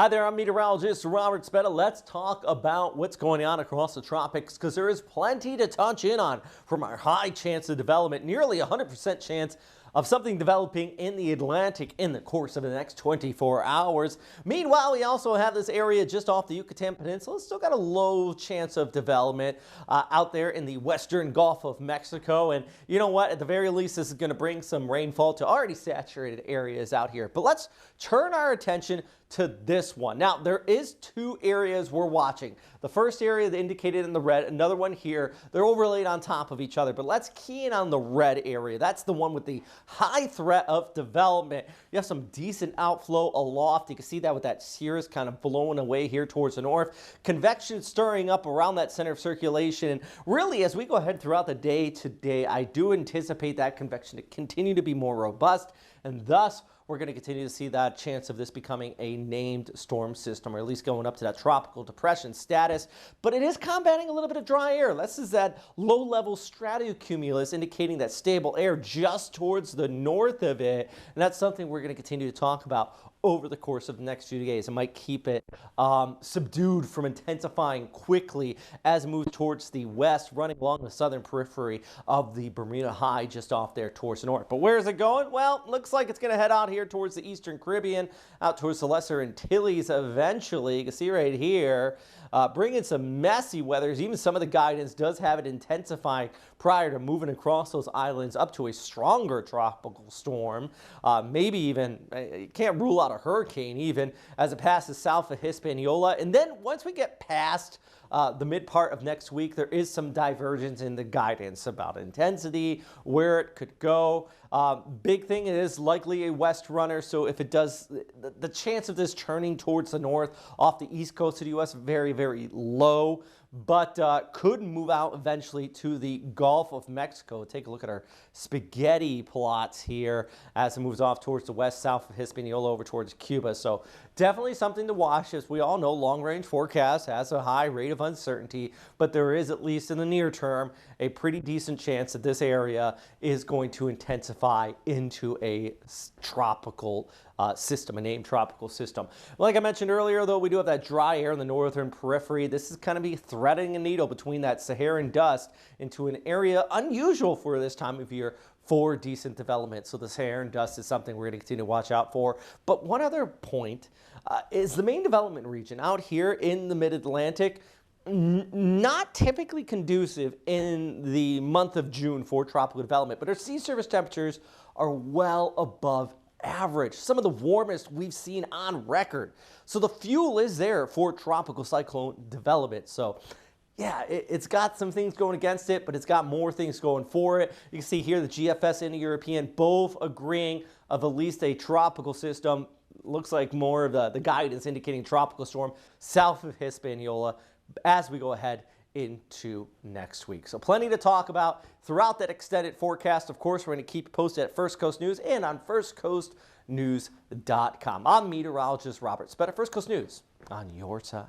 Hi there, I'm meteorologist Robert Spetta. Let's talk about what's going on across the tropics because there is plenty to touch in on from our high chance of development, nearly 100% chance of something developing in the Atlantic in the course of the next 24 hours. Meanwhile, we also have this area just off the Yucatan Peninsula. Still got a low chance of development out there in the western Gulf of Mexico. And you know what? At the very least, this is going to bring some rainfall to already saturated areas out here. But let's turn our attention to this one. Now, there is two areas we're watching. The first area indicated in the red, another one here. They're overlaid on top of each other, but let's key in on the red area. That's the one with the high threat of development. You have some decent outflow aloft. You can see that with that cirrus kind of blowing away here towards the north. Convection stirring up around that center of circulation. And really, as we go ahead throughout the day today, I do anticipate that convection to continue to be more robust, and thus we're going to continue to see that chance of this becoming a named storm system, or at least going up to that tropical depression status. But it is combating a little bit of dry air. This is that low-level stratocumulus indicating that stable air just towards the north of it. And that's something we're going to continue to talk about over the course of the next few days. It might keep it subdued from intensifying quickly as it moves towards the west, running along the southern periphery of the Bermuda High just off there towards the north. But where is it going? Well, looks like it's going to head out here towards the eastern Caribbean, out towards the Lesser Antilles eventually. You can see right here, bringing some messy weathers. Even some of the guidance does have it intensifying prior to moving across those islands up to a stronger tropical storm. Maybe even, you can't rule out a hurricane even as it passes south of Hispaniola. And then once we get past the mid part of next week, there is some divergence in the guidance about intensity, where it could go. Big thing is likely a west runner, so if it does, the chance of this turning towards the north off the east coast of the U.S. very, very low, but could move out eventually to the Gulf of Mexico. Take a look at our spaghetti plots here as it moves off towards the west, south of Hispaniola over towards Cuba. So definitely something to watch. As we all know, long-range forecast has a high rate of uncertainty, but there is, at least in the near term, a pretty decent chance that this area is going to intensify into a tropical system, a named tropical system. Like I mentioned earlier, though, we do have that dry air in the northern periphery. This is going to be threading a needle between that Saharan dust into an area unusual for this time of year for decent development. So the Saharan dust is something we're going to continue to watch out for. But one other point is the main development region out here in the mid-Atlantic, not typically conducive in the month of June for tropical development, but our sea surface temperatures are well above average, some of the warmest we've seen on record. So the fuel is there for tropical cyclone development. So yeah, it's got some things going against it, but it's got more things going for it. You can see here the GFS and the European both agreeing of at least a tropical system. Looks like more of the guidance indicating tropical storm south of Hispaniola as we go ahead into next week. So plenty to talk about throughout that extended forecast. Of course, we're going to keep you posted at First Coast News and on firstcoastnews.com. I'm meteorologist Robert Spetta. First Coast News on your side.